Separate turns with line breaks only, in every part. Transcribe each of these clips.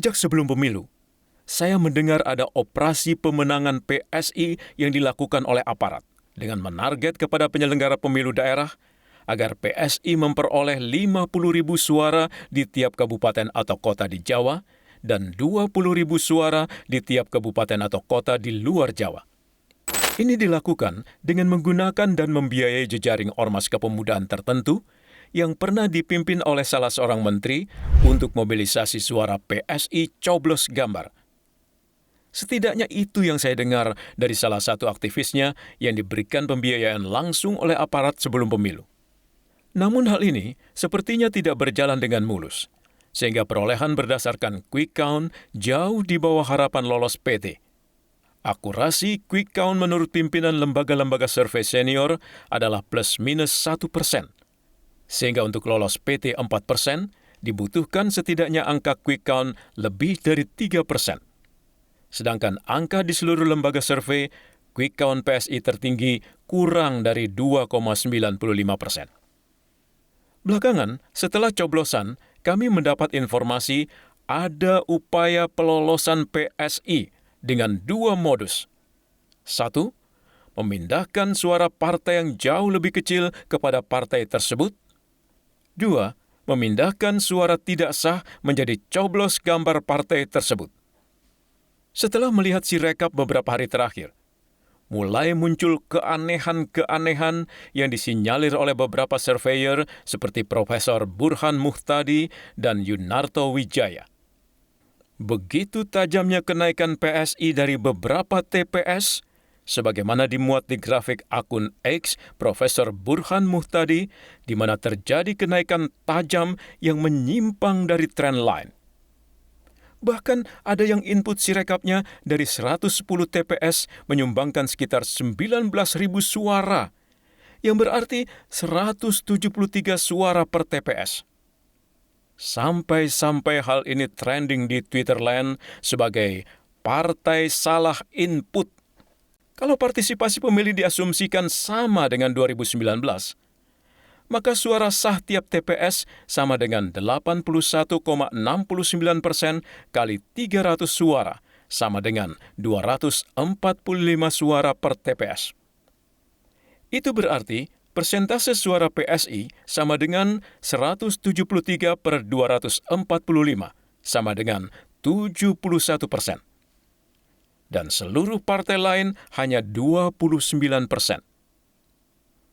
Sejak sebelum pemilu, saya mendengar ada operasi pemenangan PSI yang dilakukan oleh aparat dengan menarget kepada penyelenggara pemilu daerah agar PSI memperoleh 50.000 suara di tiap kabupaten atau kota di Jawa dan 20.000 suara di tiap kabupaten atau kota di luar Jawa. Ini dilakukan dengan menggunakan dan membiayai jejaring ormas kepemudaan tertentu yang pernah dipimpin oleh salah seorang menteri untuk mobilisasi suara PSI coblos gambar. Setidaknya itu yang saya dengar dari salah satu aktivisnya yang diberikan pembiayaan langsung oleh aparat sebelum pemilu. Namun hal ini sepertinya tidak berjalan dengan mulus, sehingga perolehan berdasarkan quick count jauh di bawah harapan lolos PT. Akurasi quick count menurut pimpinan lembaga-lembaga survei senior adalah plus minus 1%. Sehingga untuk lolos PT 4%, dibutuhkan setidaknya angka quick count lebih dari 3%. Sedangkan angka di seluruh lembaga survei, quick count PSI tertinggi kurang dari 2,95%. Belakangan, setelah coblosan, kami mendapat informasi ada upaya pelolosan PSI dengan 2 modus. 1. Memindahkan suara partai yang jauh lebih kecil kepada partai tersebut. 2. Memindahkan suara tidak sah menjadi coblos gambar partai tersebut. Setelah melihat sirekap beberapa hari terakhir, mulai muncul keanehan-keanehan yang disinyalir oleh beberapa surveyor seperti Profesor Burhan Muhtadi dan Yunarto Wijaya. Begitu tajamnya kenaikan PSI dari beberapa TPS, sebagaimana dimuat di grafik akun X Profesor Burhan Muhtadi, di mana terjadi kenaikan tajam yang menyimpang dari tren line. Bahkan ada yang input sirekapnya dari 110 TPS menyumbangkan sekitar 19.000 suara, yang berarti 173 suara per TPS. Sampai-sampai hal ini trending di Twitter Land sebagai partai salah input. Kalau partisipasi pemilih diasumsikan sama dengan 2019, maka suara sah tiap TPS sama dengan 81,69% kali 300 suara, sama dengan 245 suara per TPS. Itu berarti persentase suara PSI sama dengan 173 per 245, sama dengan 71%. Dan seluruh partai lain hanya 29%.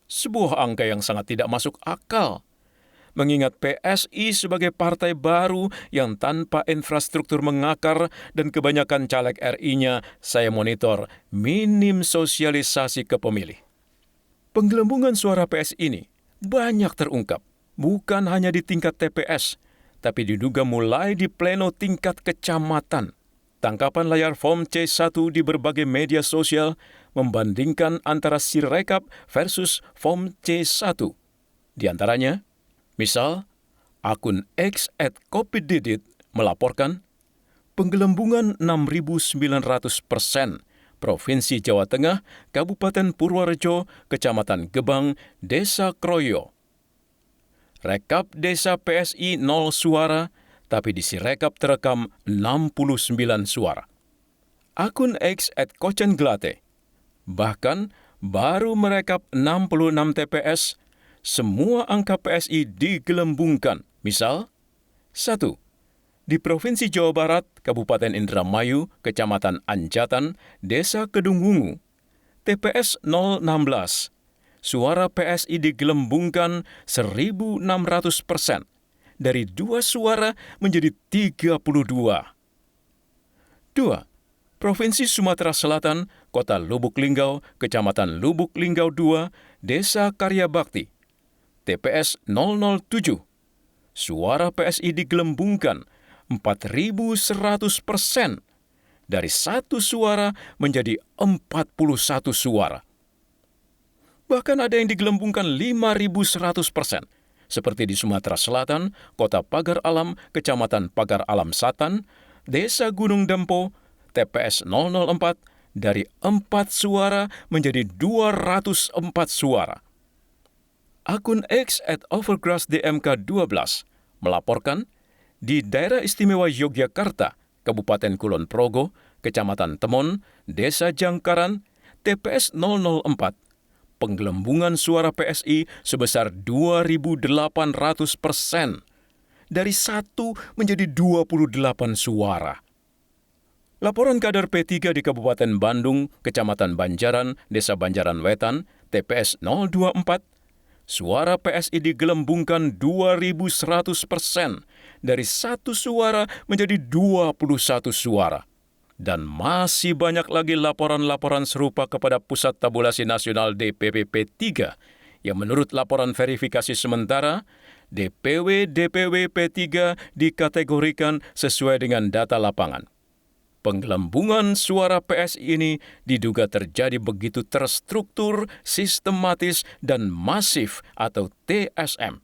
Sebuah angka yang sangat tidak masuk akal, mengingat PSI sebagai partai baru yang tanpa infrastruktur mengakar dan kebanyakan caleg RI-nya saya monitor minim sosialisasi ke pemilih. Penggelembungan suara PSI ini banyak terungkap, bukan hanya di tingkat TPS, tapi diduga mulai di pleno tingkat kecamatan. Tangkapan layar Form C1 di berbagai media sosial membandingkan antara Sirekap versus Form C1. Di antaranya, misal, akun X @kopididit melaporkan penggelembungan 6.900%, Provinsi Jawa Tengah, Kabupaten Purworejo, Kecamatan Gebang, Desa Kroyo. Rekap desa PSI 0 suara, tapi di Sirekap terekam 69 suara. Akun X @kocenglate bahkan baru merekap 66 TPS, semua angka PSI digelembungkan. Misal, 1. Di Provinsi Jawa Barat, Kabupaten Indramayu, Kecamatan Anjatan, Desa Kedungwungu, TPS 016, suara PSI digelembungkan 1.600%. Dari 2 suara menjadi 32. 2. Provinsi Sumatera Selatan, Kota Lubuk Linggau, Kecamatan Lubuk Linggau 2, Desa Karya Bakti, TPS 007. Suara PSI digelembungkan 4.100%. Dari 1 suara menjadi 41 suara. Bahkan ada yang digelembungkan 5.100%. Seperti di Sumatera Selatan, Kota Pagar Alam, Kecamatan Pagar Alam Satan, Desa Gunung Dempo, TPS 004, dari 4 suara menjadi 204 suara. Akun X @overgrassdmk12 melaporkan di Daerah Istimewa Yogyakarta, Kabupaten Kulon Progo, Kecamatan Temon, Desa Jangkaran, TPS 004, penggelembungan suara PSI sebesar 2.800%, dari 1 menjadi 28 suara. Laporan kader P3 di Kabupaten Bandung, Kecamatan Banjaran, Desa Banjaran Wetan, TPS 024, suara PSI digelembungkan 2.100%, dari 1 suara menjadi 21 suara. Dan masih banyak lagi laporan-laporan serupa kepada Pusat Tabulasi Nasional DPP P3 yang menurut laporan verifikasi sementara, DPW P3 dikategorikan sesuai dengan data lapangan. Penggelembungan suara PSI ini diduga terjadi begitu terstruktur, sistematis, dan masif atau TSM.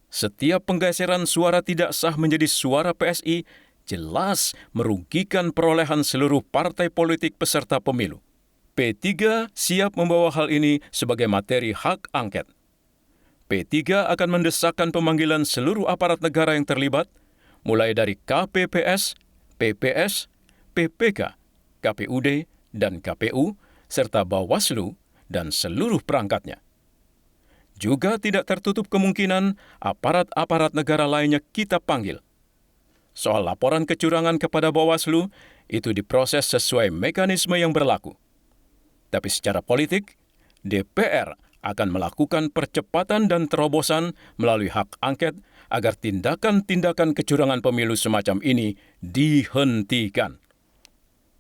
Setiap penggeseran suara tidak sah menjadi suara PSI jelas merugikan perolehan seluruh partai politik peserta pemilu. P3 siap membawa hal ini sebagai materi hak angket. P3 akan mendesakkan pemanggilan seluruh aparat negara yang terlibat, mulai dari KPPS, PPS, PPK, KPUD, dan KPU, serta Bawaslu dan seluruh perangkatnya. Juga tidak tertutup kemungkinan aparat-aparat negara lainnya kita panggil. Soal laporan kecurangan kepada Bawaslu, itu diproses sesuai mekanisme yang berlaku. Tapi secara politik, DPR akan melakukan percepatan dan terobosan melalui hak angket agar tindakan-tindakan kecurangan pemilu semacam ini dihentikan.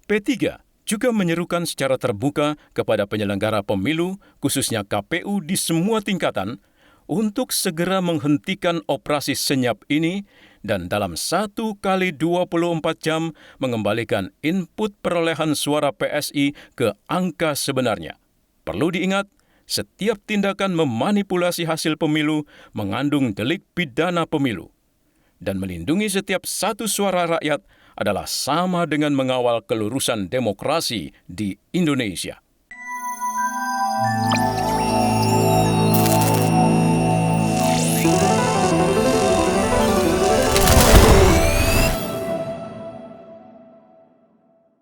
P3 juga menyerukan secara terbuka kepada penyelenggara pemilu, khususnya KPU di semua tingkatan, untuk segera menghentikan operasi senyap ini dan dalam 1 kali 24 jam mengembalikan input perolehan suara PSI ke angka sebenarnya. Perlu diingat, setiap tindakan memanipulasi hasil pemilu mengandung delik pidana pemilu. Dan melindungi setiap 1 suara rakyat adalah sama dengan mengawal kelurusan demokrasi di Indonesia.